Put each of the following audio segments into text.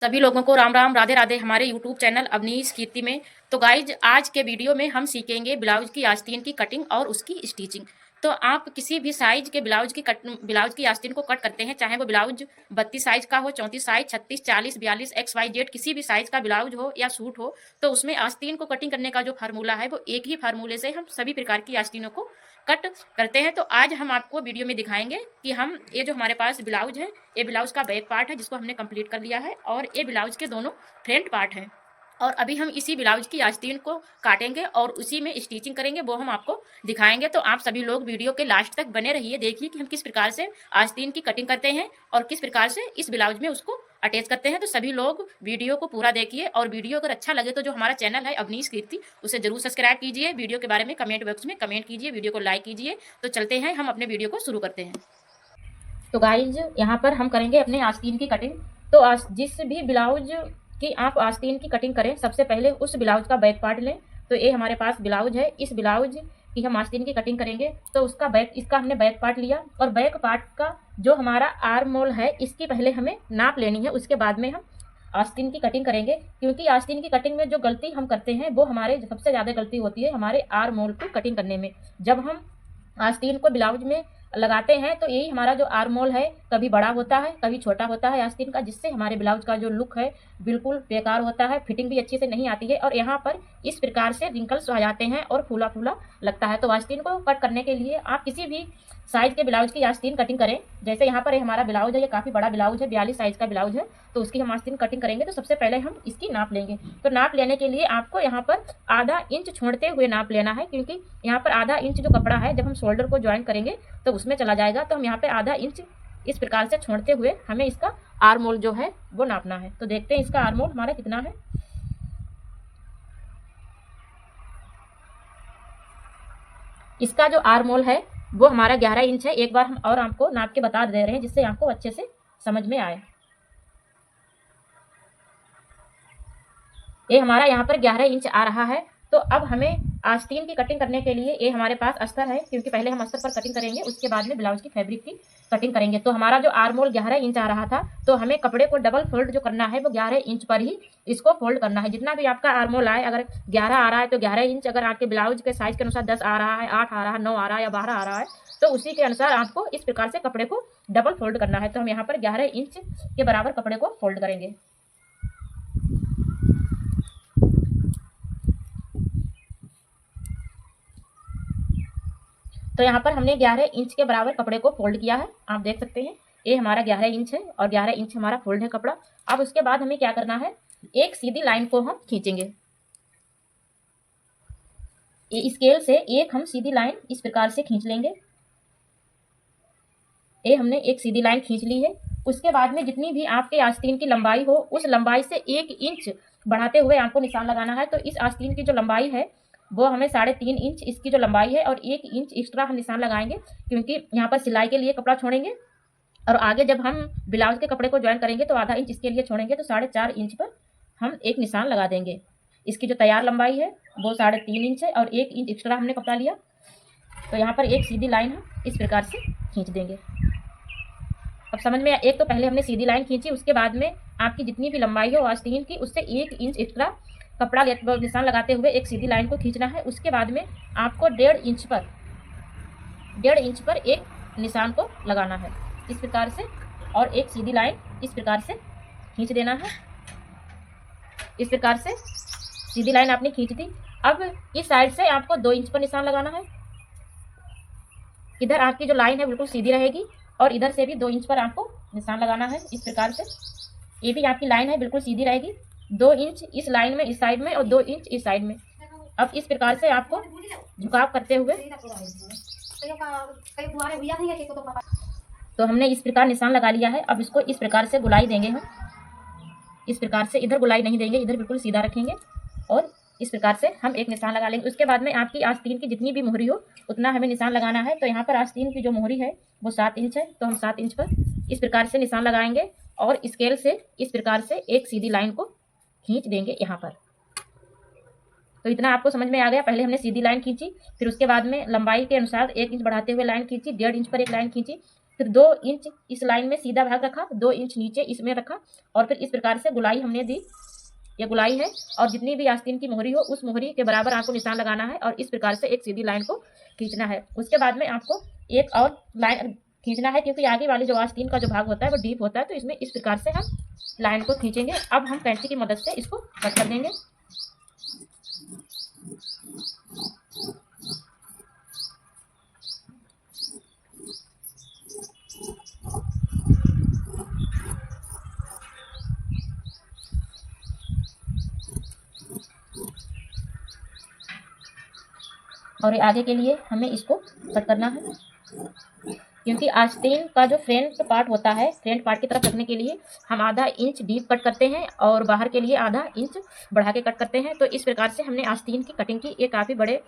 सभी लोगों को राम राम राधे राधे हमारे यूट्यूब चैनल अवनीश कीर्ति में। तो गाइज आज के वीडियो में हम सीखेंगे ब्लाउज की आस्तीन की कटिंग और उसकी स्टिचिंग। तो आप किसी भी साइज के ब्लाउज की आस्तीन को कट करते हैं, चाहे वो ब्लाउज 32 साइज का हो, 34 साइज, 36, 40, 42, XYZ किसी भी साइज का ब्लाउज हो या सूट हो, तो उसमें आस्तीन को कटिंग करने का जो फार्मूला है वो एक ही फार्मूले से हम सभी प्रकार की आस्तीनों को कट करते हैं। तो आज हम आपको वीडियो में दिखाएंगे कि हम ये जो हमारे पास ब्लाउज है, ये ब्लाउज का बैक पार्ट है जिसको हमने कंप्लीट कर लिया है, और ये ब्लाउज के दोनों फ्रंट पार्ट हैं। और अभी हम इसी ब्लाउज की आस्तीन को काटेंगे और उसी में स्टिचिंग करेंगे, वो हम आपको दिखाएंगे। तो आप सभी लोग वीडियो के लास्ट तक बने रहिए, देखिए कि हम किस प्रकार से आस्तीन की कटिंग करते हैं और किस प्रकार से इस ब्लाउज में उसको अटैच करते हैं। तो सभी लोग वीडियो को पूरा देखिए, और वीडियो अगर अच्छा लगे तो जो हमारा चैनल है अवनीश कीर्ति, उसे जरूर सब्सक्राइब कीजिए। वीडियो के बारे में कमेंट बॉक्स में कमेंट कीजिए, वीडियो को लाइक कीजिए। तो चलते हैं, हम अपने वीडियो को शुरू करते हैं। तो गाइज यहाँ पर हम करेंगे अपने आस्तीन की कटिंग। तो जिस भी ब्लाउज की आप आस्तीन की कटिंग करें, सबसे पहले उस ब्लाउज का बैक पार्ट लें। तो ये हमारे पास ब्लाउज है, इस ब्लाउज की हम आस्तीन की कटिंग करेंगे। तो इसका हमने बैक पार्ट लिया, और बैक पार्ट का जो हमारा आर्म मोल है इसकी पहले हमें नाप लेनी है, उसके बाद में हम आस्तीन की कटिंग करेंगे। क्योंकि आस्तीन की कटिंग में जो गलती हम करते हैं वो हमारे सबसे ज़्यादा गलती होती है हमारे आर्म मोल की कटिंग करने में। जब हम आस्तीन को ब्लाउज में लगाते हैं तो यही हमारा जो आर्म होल है कभी बड़ा होता है कभी छोटा होता है आस्तीन का, जिससे हमारे ब्लाउज का जो लुक है बिल्कुल बेकार होता है, फिटिंग भी अच्छी से नहीं आती है, और यहाँ पर इस प्रकार से रिंकल्स आ जाते हैं और फूला फूला लगता है। तो आस्तीन को कट करने के लिए आप किसी भी साइज के ब्लाउज की आस्तीन कटिंग करें। जैसे यहाँ पर हमारा ब्लाउज है, ये काफ़ी बड़ा ब्लाउज है, 42 साइज का ब्लाउज है, तो उसकी हम आस्तीन कटिंग करेंगे। तो सबसे पहले हम इसकी नाप लेंगे। तो नाप लेने के लिए आपको यहाँ पर आधा इंच छोड़ते हुए नाप लेना है, क्योंकि यहाँ पर आधा इंच जो कपड़ा है जब हम शोल्डर को ज्वाइन करेंगे तो उसमें चला जाएगा। तो हम यहाँ पे आधा इंच इस प्रकार से छोड़ते हुए हमें इसका आर्म होल जो है वो नापना है। तो देखते हैं इसका आर्म होल हमारा कितना है। इसका जो आर्म होल है वो हमारा 11 इंच है। एक बार हम और आपको नाप के बता दे रहे हैं जिससे आपको अच्छे से समझ में आए। ये हमारा यहाँ पर 11 इंच आ रहा है। तो अब हमें आस्तीन की कटिंग करने के लिए ये हमारे पास अस्तर है, क्योंकि पहले हम अस्तर पर कटिंग करेंगे, उसके बाद में ब्लाउज की फैब्रिक की कटिंग करेंगे। तो हमारा जो आर्म होल 11 इंच आ रहा था, तो हमें कपड़े को डबल फोल्ड जो करना है वो 11 इंच पर ही इसको फोल्ड करना है। जितना भी आपका आर्म होल आए, अगर 11 आ रहा है तो 11 इंच, अगर आपके ब्लाउज के साइज के अनुसार 10 आ रहा है, 8 आ रहा है, 9 आ रहा है या 12 आ रहा है, तो उसी के अनुसार आपको इस प्रकार से कपड़े को डबल फोल्ड करना है। तो हम यहाँ पर 11 इंच के बराबर कपड़े को फोल्ड करेंगे। तो यहाँ पर हमने 11 इंच के बराबर कपड़े को फोल्ड किया है, आप देख सकते हैं। ये हमारा 11 इंच है और 11 इंच हमारा फोल्ड है कपड़ा। अब उसके बाद हमें क्या करना है, एक सीधी लाइन को हम खींचेंगे। स्केल से एक हम सीधी लाइन इस प्रकार से खींच लेंगे। ये हमने एक सीधी लाइन खींच ली है। उसके बाद में जितनी भी आपके आस्तीन की लंबाई हो, उस लंबाई से 1 इंच बढ़ाते हुए आपको निशान लगाना है। तो इस आस्तीन की जो लंबाई है वो हमें 3.5 इंच इसकी जो लंबाई है, और 1 इंच एक्स्ट्रा हम निशान लगाएंगे, क्योंकि यहाँ पर सिलाई के लिए कपड़ा छोड़ेंगे, और आगे जब हम ब्लाउज के कपड़े को ज्वाइन करेंगे तो आधा इंच इसके लिए छोड़ेंगे। तो 4.5 इंच पर हम एक निशान लगा देंगे। इसकी जो तैयार लंबाई है वो 3.5 इंच है, और 1 इंच एक्स्ट्रा हमने कपड़ा लिया। तो यहाँ पर एक सीधी लाइन हम इस प्रकार से खींच देंगे। अब समझ में, एक तो पहले हमने सीधी लाइन खींची, उसके बाद में आपकी जितनी भी लंबाई हो आस्तीन की उससे 1 इंच एक्स्ट्रा कपड़ा निशान लगाते हुए एक सीधी लाइन को खींचना है। उसके बाद में आपको 1.5 इंच पर एक निशान को लगाना है इस प्रकार से, और एक सीधी लाइन इस प्रकार से खींच देना है। इस प्रकार से सीधी लाइन आपने खींच दी। अब इस साइड से आपको 2 इंच पर निशान लगाना है। इधर आपकी जो लाइन है बिल्कुल सीधी रहेगी, और इधर से भी 2 इंच पर आपको निशान लगाना है इस प्रकार से। ये भी आपकी लाइन है बिल्कुल सीधी रहेगी, 2 इंच इस लाइन में इस साइड में और 2 इंच इस साइड में। अब इस प्रकार से आपको झुकाव करते हुए, तो हमने इस प्रकार निशान लगा लिया है। अब इसको इस प्रकार से गुलाई देंगे हम, इस प्रकार से। इधर गुलाई नहीं देंगे, इधर बिल्कुल सीधा रखेंगे, और इस प्रकार से हम एक निशान लगा लेंगे। उसके बाद में आपकी आस्तीन की जितनी भी मोहरी हो उतना हमें निशान लगाना है। तो यहाँ पर आस्तीन की जो मोहरी है वो 7 इंच है, तो हम 7 इंच पर इस प्रकार से निशान लगाएंगे, और स्केल से इस प्रकार से एक सीधी लाइन को खींच देंगे यहाँ पर। तो इतना आपको समझ में आ गया। पहले हमने सीधी लाइन खींची, फिर उसके बाद में लंबाई के अनुसार 1 इंच बढ़ाते हुए लाइन खींची, 1.5 इंच पर एक लाइन खींची, फिर 2 इंच इस लाइन में सीधा भाग रखा, 2 इंच नीचे इसमें रखा और फिर इस प्रकार से गुलाई हमने दी। ये गुलाई है और जितनी भी आस्तीन की मोहरी हो उस मोहरी के बराबर आपको निशान लगाना है और इस प्रकार से एक सीधी लाइन को खींचना है। उसके बाद में आपको एक और लाइन खींचना है, क्योंकि आगे वाली जो आस्तीन का जो भाग होता है वो डीप होता है, तो इसमें इस प्रकार से हम लाइन को खींचेंगे। अब हम कैंची की मदद से इसको कट कर देंगे। और आगे के लिए हमें इसको कट करना है, क्योंकि आस्तीन का जो फ्रंट पार्ट होता है, फ्रंट पार्ट की तरफ रखने के लिए हम आधा इंच डीप कट करते हैं और बाहर के लिए आधा इंच बढ़ा के कट करते हैं। तो इस प्रकार से हमने आस्तीन की कटिंग की। ये काफ़ी बड़े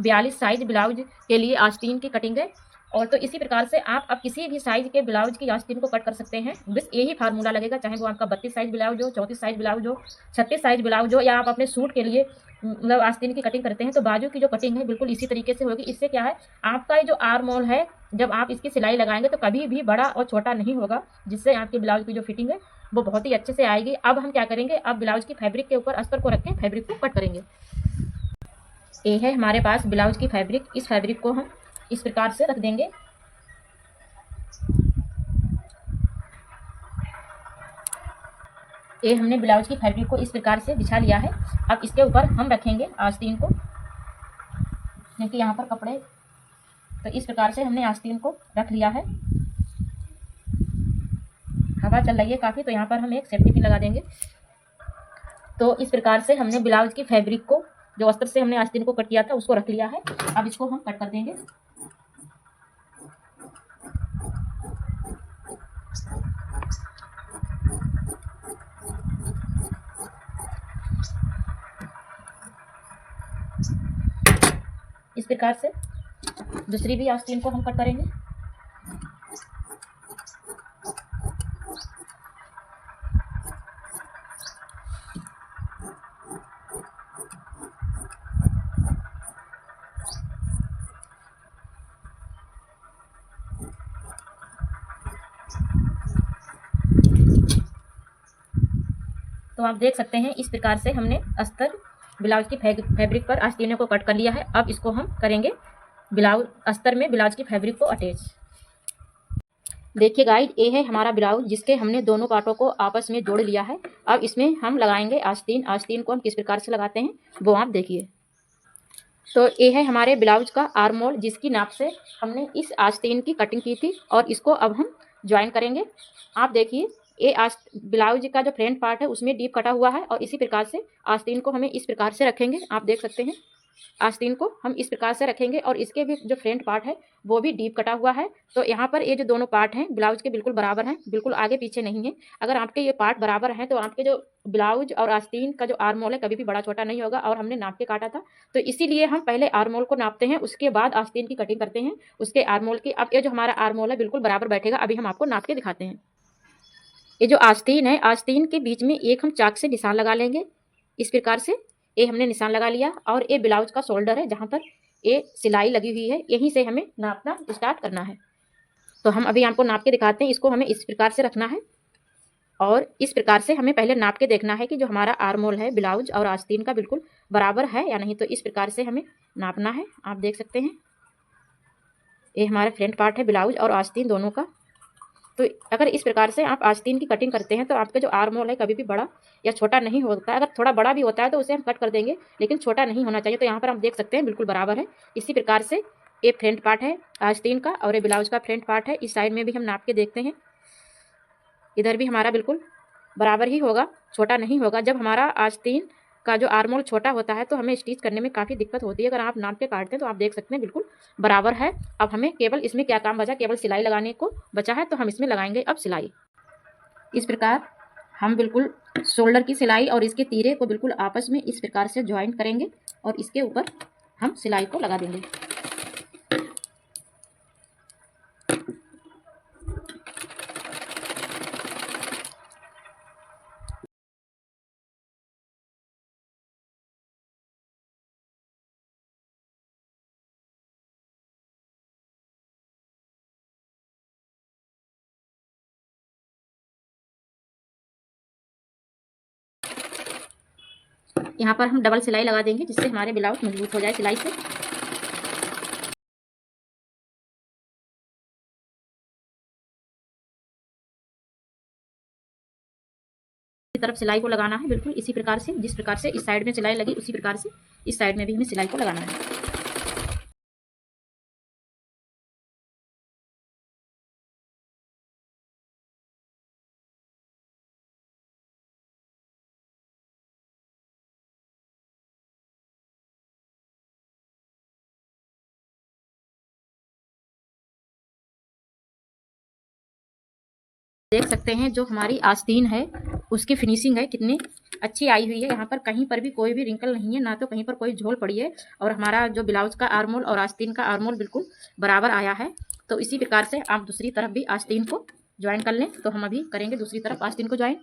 42 साइज ब्लाउज के लिए आस्तीन की कटिंग है। और तो इसी प्रकार से आप अब किसी भी साइज के ब्लाउज की आस्तीन को कट कर सकते हैं। बस यही फार्मूला लगेगा, चाहे वो आपका 32 साइज ब्लाउज हो, 34 साइज ब्लाउज हो, 36 साइज ब्लाउज हो, या आप अपने सूट के लिए मतलब आस्तीन की कटिंग करते हैं तो बाजू की जो कटिंग है बिल्कुल इसी तरीके से होगी। इससे क्या है, आपका ये जो आर्म होल है जब आप इसकी सिलाई लगाएंगे तो कभी भी बड़ा और छोटा नहीं होगा, जिससे आपके ब्लाउज की जो फिटिंग है वो बहुत ही अच्छे से आएगी। अब हम क्या करेंगे, अब ब्लाउज की फैब्रिक के ऊपर अस्तर को रख के फैब्रिक को कट करेंगे। ये है हमारे पास ब्लाउज की फैब्रिक। इस फैब्रिक को हम इस प्रकार से रख देंगे। ये हमने ब्लाउज की फैब्रिक को इस प्रकार से बिछा लिया है। अब इसके ऊपर हम रखेंगे आस्तीन को, क्योंकि यहाँ पर कपड़े, तो इस प्रकार से हमने आस्तीन को रख लिया है। हवा चल रही है काफ़ी, तो यहाँ पर हम एक सेफ्टी पिन लगा देंगे। तो इस प्रकार से हमने ब्लाउज की फैब्रिक को, जो अस्तर से हमने आस्तीन को कट किया था, उसको रख लिया है। अब इसको हम कट कर देंगे। इस प्रकार से दूसरी भी आस्तीन को हम कट करेंगे। तो आप देख सकते हैं इस प्रकार से हमने अस्तर ब्लाउज की फैब्रिक पर आस्तीनों को कट कर लिया है। अब इसको हम करेंगे ब्लाउज अस्तर में ब्लाउज की फैब्रिक को अटैच। देखिए गाइड, ये है हमारा ब्लाउज जिसके हमने दोनों पार्टों को आपस में जोड़ लिया है। अब इसमें हम लगाएंगे आस्तीन। आस्तीन को हम किस प्रकार से लगाते हैं वो आप देखिए। तो ये है हमारे ब्लाउज का आर्म होल, जिसकी नाप से हमने इस आस्तीन की कटिंग की थी और इसको अब हम ज्वाइन करेंगे। आप देखिए, ये ब्लाउज का जो फ्रंट पार्ट है उसमें डीप कटा हुआ है और इसी प्रकार से आस्तीन को हमें इस प्रकार से रखेंगे। आप देख सकते हैं आस्तीन को हम इस प्रकार से रखेंगे और इसके भी जो फ्रंट पार्ट है वो भी डीप कटा हुआ है। तो यहाँ पर ये जो दोनों पार्ट हैं ब्लाउज के बिल्कुल बराबर हैं, बिल्कुल आगे पीछे नहीं है। अगर आपके ये पार्ट बराबर हैं तो आपके जो ब्लाउज और आस्तीन का जो आर्म होल है कभी भी बड़ा छोटा नहीं होगा। और हमने नाप के काटा था, तो इसीलिए हम पहले आर्म होल को नापते हैं, उसके बाद आस्तीन की कटिंग करते हैं उसके आर्म होल की। अब ये जो हमारा आर्म होल है बिल्कुल बराबर बैठेगा। अभी हम आपको नाप के दिखाते हैं। ये जो आस्तीन है, आस्तीन के बीच में एक हम चाक से निशान लगा लेंगे इस प्रकार से। ये हमने निशान लगा लिया और ये ब्लाउज का शोल्डर है जहाँ पर ये सिलाई लगी हुई है, यहीं से हमें नापना स्टार्ट करना है। तो हम अभी आपको नाप के दिखाते हैं। इसको हमें इस प्रकार से रखना है और इस प्रकार से हमें पहले नाप के देखना है कि जो हमारा आर्म होल है ब्लाउज और आस्तीन का बिल्कुल बराबर है या नहीं। तो इस प्रकार से हमें नापना है। आप देख सकते हैं ये हमारा फ्रंट पार्ट है ब्लाउज और आस्तीन दोनों का। तो अगर इस प्रकार से आप आस्तीन की कटिंग करते हैं तो आपका जो आर्म होल है कभी भी बड़ा या छोटा नहीं होता है। अगर थोड़ा बड़ा भी होता है तो उसे हम कट कर देंगे, लेकिन छोटा नहीं होना चाहिए। तो यहाँ पर आप देख सकते हैं बिल्कुल बराबर है। इसी प्रकार से ये फ्रंट पार्ट है आस्तीन का और ये ब्लाउज का फ्रंट पार्ट है। इस साइड में भी हम नाप के देखते हैं, इधर भी हमारा बिल्कुल बराबर ही होगा, छोटा नहीं होगा। जब हमारा आस्तीन का जो आर्म होल छोटा होता है तो हमें स्टिच करने में काफ़ी दिक्कत होती है। अगर आप नाप के काटते हैं तो आप देख सकते हैं बिल्कुल बराबर है। अब हमें केवल इसमें क्या काम बचा, केवल सिलाई लगाने को बचा है, तो हम इसमें लगाएंगे अब सिलाई। इस प्रकार हम बिल्कुल शोल्डर की सिलाई और इसके तीरे को बिल्कुल आपस में इस प्रकार से ज्वाइंट करेंगे और इसके ऊपर हम सिलाई को लगा देंगे। यहाँ पर हम डबल सिलाई लगा देंगे जिससे हमारे ब्लाउज मजबूत हो जाए सिलाई से। तरफ सिलाई को लगाना है बिल्कुल इसी प्रकार से, जिस प्रकार से इस साइड में सिलाई लगी उसी प्रकार से इस साइड में भी हमें सिलाई को लगाना है। देख सकते हैं जो हमारी आस्तीन है उसकी फिनिशिंग है कितनी अच्छी आई हुई है। यहाँ पर कहीं पर भी कोई भी रिंकल नहीं है, ना तो कहीं पर कोई झोल पड़ी है, और हमारा जो ब्लाउज का आर्मोल और आस्तीन का आर्मोल बिल्कुल बराबर आया है। तो इसी प्रकार से आप दूसरी तरफ भी आस्तीन को ज्वाइन कर लें। तो हम अभी करेंगे दूसरी तरफ आस्तीन को ज्वाइन।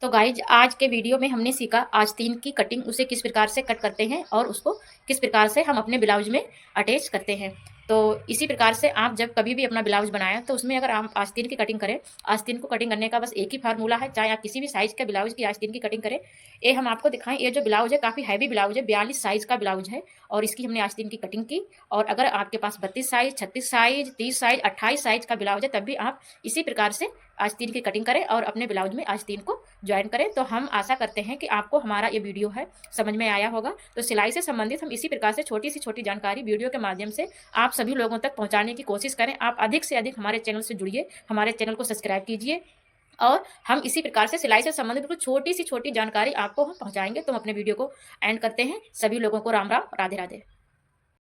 तो गाइज आज के वीडियो में हमने सीखा आस्तीन की कटिंग, उसे किस प्रकार से कट करते हैं और उसको किस प्रकार से हम अपने ब्लाउज में अटैच करते हैं। तो इसी प्रकार से आप जब कभी भी अपना ब्लाउज बनाएं तो उसमें अगर आप आस्तीन की कटिंग करें, आस्तीन को कटिंग करने का बस एक ही फार्मूला है, चाहे आप किसी भी साइज के ब्लाउज की आस्तीन की कटिंग करें। ये हम आपको दिखाएं, ये जो ब्लाउज है काफ़ी हैवी ब्लाउज है, 42 साइज का ब्लाउज है और इसकी हमने आस्तीन की कटिंग की। और अगर आपके पास 32 साइज, 36 साइज, 30 साइज, 28 साइज का ब्लाउज है तब भी आप इसी प्रकार से आस्तीन की कटिंग करें और अपने ब्लाउज में आस्तीन को ज्वाइन करें। तो हम आशा करते हैं कि आपको हमारा ये वीडियो है समझ में आया होगा। तो सिलाई से संबंधित हम इसी प्रकार से छोटी सी छोटी जानकारी वीडियो के माध्यम से आप सभी लोगों तक पहुंचाने की कोशिश करें। आप अधिक से अधिक हमारे चैनल से जुड़िए, हमारे चैनल को सब्सक्राइब कीजिए और हम इसी प्रकार से सिलाई से संबंधित बिल्कुल छोटी सी छोटी जानकारी आपको हम पहुंचाएंगे। तो हम अपने वीडियो को एंड करते हैं। सभी लोगों को राम राम, राधे राधे।